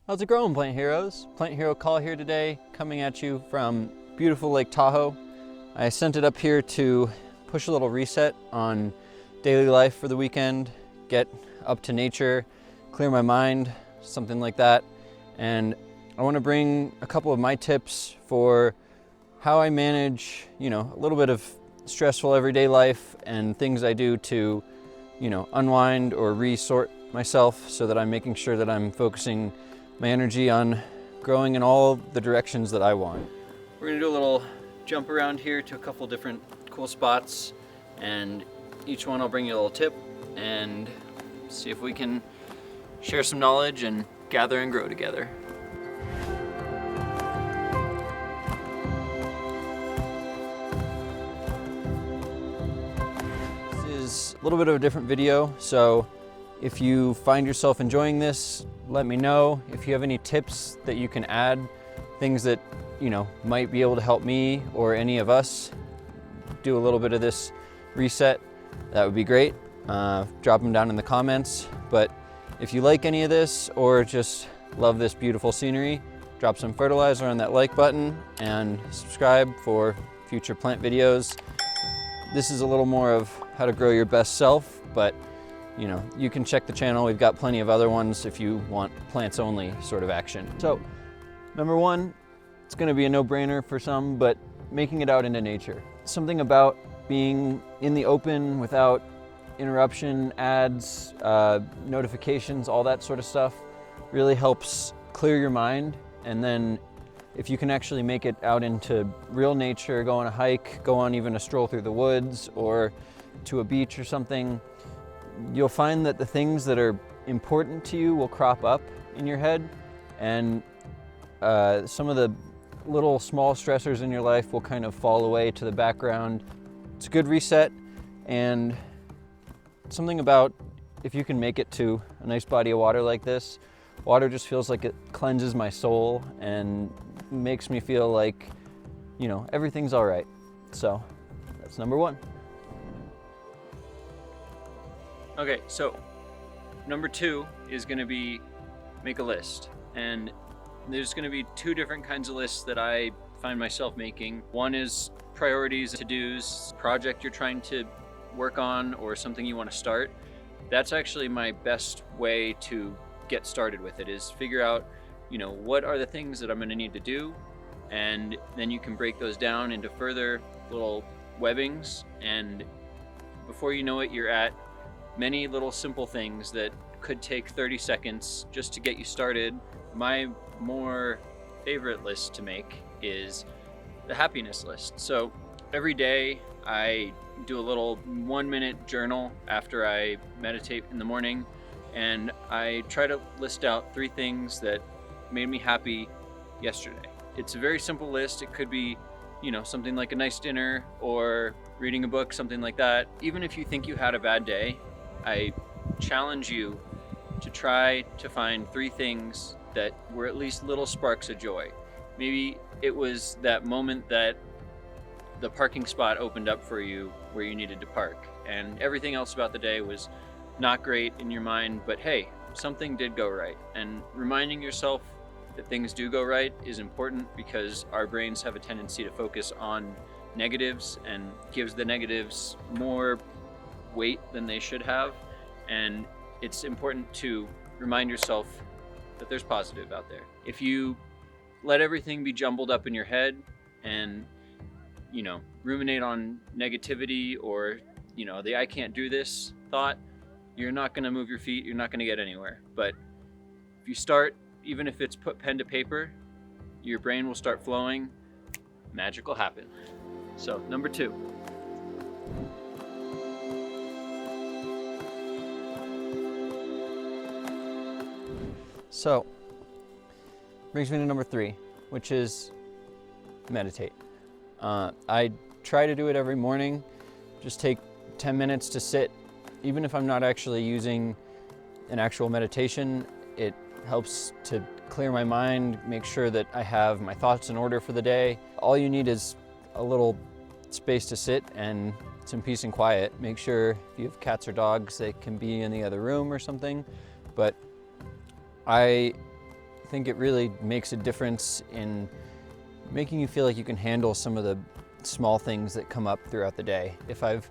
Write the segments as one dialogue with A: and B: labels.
A: How's it going, Plant Heroes? Plant Hero Call here today, coming at you from beautiful Lake Tahoe. I sent it up here to push a little reset on daily life for the weekend, get up to nature, clear my mind, something like that. And I want to bring a couple of my tips for how I manage, a little bit of stressful everyday life and things I do to, unwind or resort myself so that I'm making sure that I'm focusing my energy on growing in all the directions that I want. We're gonna do a little jump around here to a couple different cool spots, and each one I'll bring you a little tip and see if we can share some knowledge and gather and grow together. This is a little bit of a different video, so if you find yourself enjoying this, let me know. If you have any tips that you can add, things that might be able to help me or any of us do a little bit of this reset, that would be great. Drop them down in the comments. But if you like any of this or just love this beautiful scenery, drop some fertilizer on that like button and subscribe for future plant videos. This is a little more of how to grow your best self, but you can check the channel. We've got plenty of other ones if you want plants only sort of action. So number one, it's going to be a no-brainer for some, but making it out into nature. Something about being in the open without interruption, ads, notifications, all that sort of stuff really helps clear your mind. And then if you can actually make it out into real nature, go on a hike, go on even a stroll through the woods or to a beach or something, you'll find that the things that are important to you will crop up in your head, and some of the little small stressors in your life will kind of fall away to the background. It's a good reset, and something about if you can make it to a nice body of water like this, water just feels like it cleanses my soul and makes me feel like, everything's all right. So that's number one. Okay, so number two is going to be make a list. And there's going to be two different kinds of lists that I find myself making. One is priorities, to-dos, project you're trying to work on or something you want to start. That's actually my best way to get started with it, is figure out, what are the things that I'm going to need to do, and then you can break those down into further little webbings, and before you know it, you're at many little simple things that could take 30 seconds just to get you started. My more favorite list to make is the happiness list. So every day I do a little 1-minute journal after I meditate in the morning, and I try to list out 3 things that made me happy yesterday. It's a very simple list. It could be something like a nice dinner or reading a book, something like that. Even if you think you had a bad day, I challenge you to try to find 3 things that were at least little sparks of joy. Maybe it was that moment that the parking spot opened up for you where you needed to park, and everything else about the day was not great in your mind, but hey, something did go right. And reminding yourself that things do go right is important, because our brains have a tendency to focus on negatives and gives the negatives more weight than they should have. And it's important to remind yourself that there's positive out there. If you let everything be jumbled up in your head and ruminate on negativity or the I can't do this thought, you're not going to move your feet, you're not going to get anywhere. But if you start, even if it's put pen to paper, your brain will start flowing, magic will happen. So number 2. So, brings me to number 3, which is meditate. I try to do it every morning. Just take 10 minutes to sit. Even if I'm not actually using an actual meditation, it helps to clear my mind, make sure that I have my thoughts in order for the day. All you need is a little space to sit and some peace and quiet. Make sure if you have cats or dogs, they can be in the other room or something. But I
B: think it really makes a difference in making you feel like you can handle some of the small things that come up throughout the day. If I've,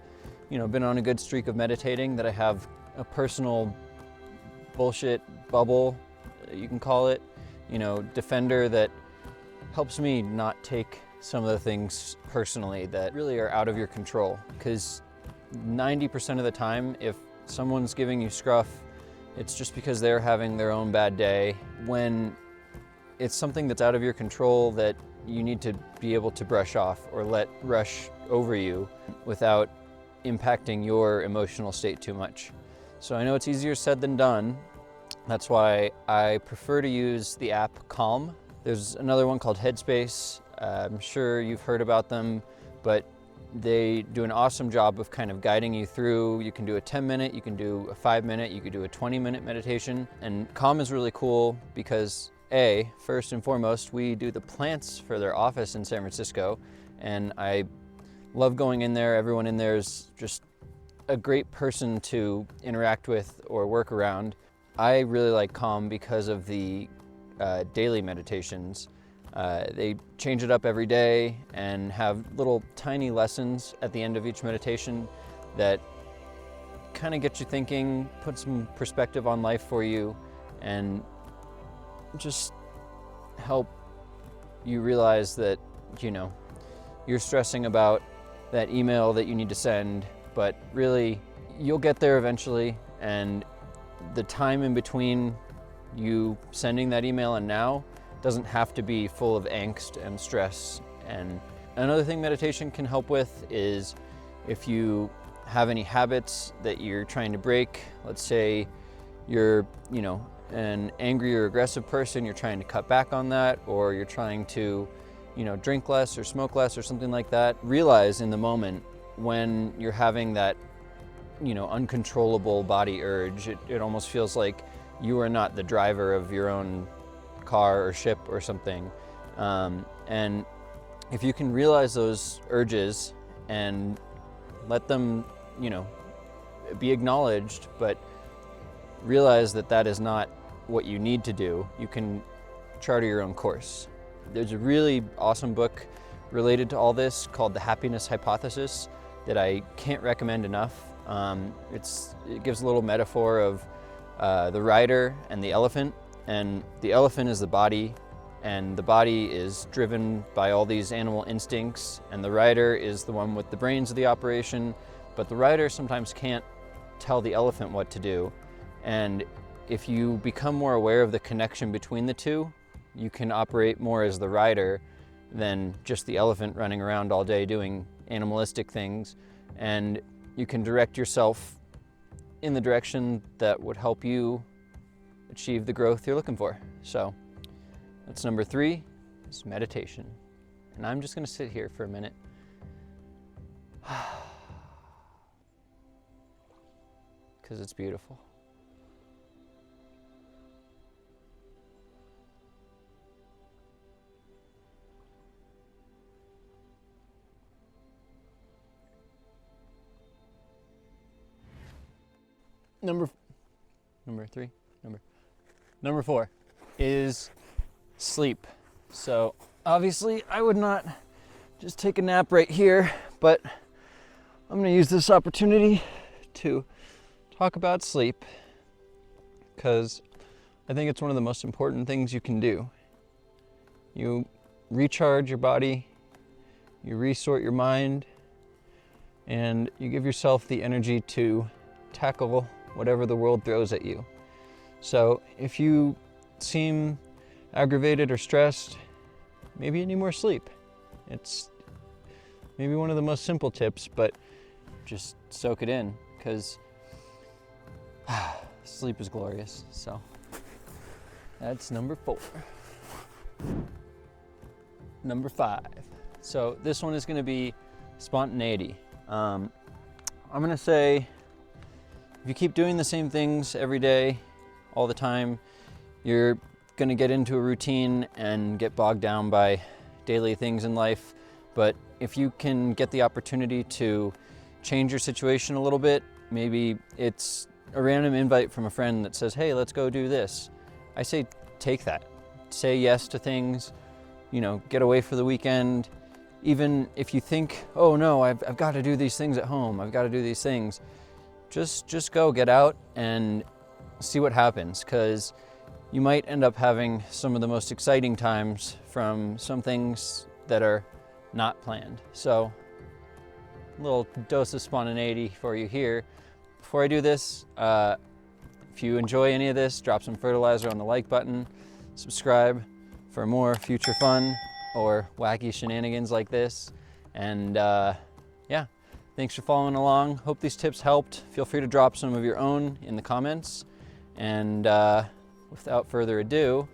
B: been on a good streak of meditating, that I have a personal bullshit bubble, you can call it, defender that helps me not take some of the things personally that really are out of your control. Because 90% of the time, if someone's giving you scruff, it's just because they're having their own bad day. When it's something that's out of your control that you need to be able to brush off or let rush over you without impacting your emotional state too much. So I know it's easier said than done. That's why I prefer to use the app Calm. There's another one called Headspace. I'm sure you've heard about them, but they do an awesome job of kind of guiding you through. You can do a 10-minute, you can do a 5-minute, you can do a 20-minute meditation. And Calm is really cool because first and foremost, we do the plants for their office in San Francisco, and I love going in there. Everyone in there is just a great person to interact with or work around. I really like Calm because of the daily meditations. They change it up every day and have little tiny lessons at the end of each meditation that kind of get you thinking, put some perspective on life for you, and just help you realize that, you're stressing about that email that you need to send, but really you'll get there eventually, and the time in between you sending that email and now doesn't have to be full of angst and stress. And another thing meditation can help with is if you have any habits that you're trying to break. Let's say you're, an angry or aggressive person, you're trying to cut back on that, or you're trying to, drink less or smoke less or something like that. Realize in the moment when you're having that, uncontrollable body urge, it almost feels like you are not the driver of your own car or ship or something. And if you can realize those urges and let them, be acknowledged, but realize that that is not what you need to do, you can charter your own course. There's a really awesome book related to all this called The Happiness Hypothesis that I can't recommend enough. It gives a little metaphor of the rider and the elephant, and the elephant is the body, and the body is driven by all these animal instincts, and the rider is the one with the brains of the operation, but the rider sometimes can't tell the elephant what to do. And if you become more aware of the connection between the two, you can operate more as the rider than just the elephant running around all day doing animalistic things, and you can direct yourself in the direction that would help you achieve the growth you're looking for. So that's number 3, is meditation. And I'm just going to sit here for a minute. Because it's beautiful. Number 4 is sleep. So obviously I would not just take a nap right here, but I'm going to use this opportunity to talk about sleep because I think it's one of the most important things you can do. You recharge your body, you resort your mind, and you give yourself the energy to tackle whatever the world throws at you. So if you seem aggravated or stressed, maybe you need more sleep. It's maybe one of the most simple tips, but just soak it in, because sleep is glorious. So that's number 4. Number 5. So this one is going to be spontaneity. I'm going to say, if you keep doing the same things every day, all the time, you're going to get into a routine and get bogged down by daily things in life. But if you can get the opportunity to change your situation a little bit, maybe it's a random invite from a friend that says, hey, let's go do this. I say take that. say yes to things, you know, get away for the weekend. Even if you think, oh no, I've got to do these things at home, I've got to do these things, just go, get out and see what happens, because you might end up having some of the most exciting times from some things that are not planned. So a little dose of spontaneity for you here. Before I do this, if you enjoy any of this, drop some fertilizer on the like button, subscribe for more future fun or wacky shenanigans like this. And yeah, thanks for following along. Hope these tips helped. Feel free to drop some of your own in the comments. And without further ado,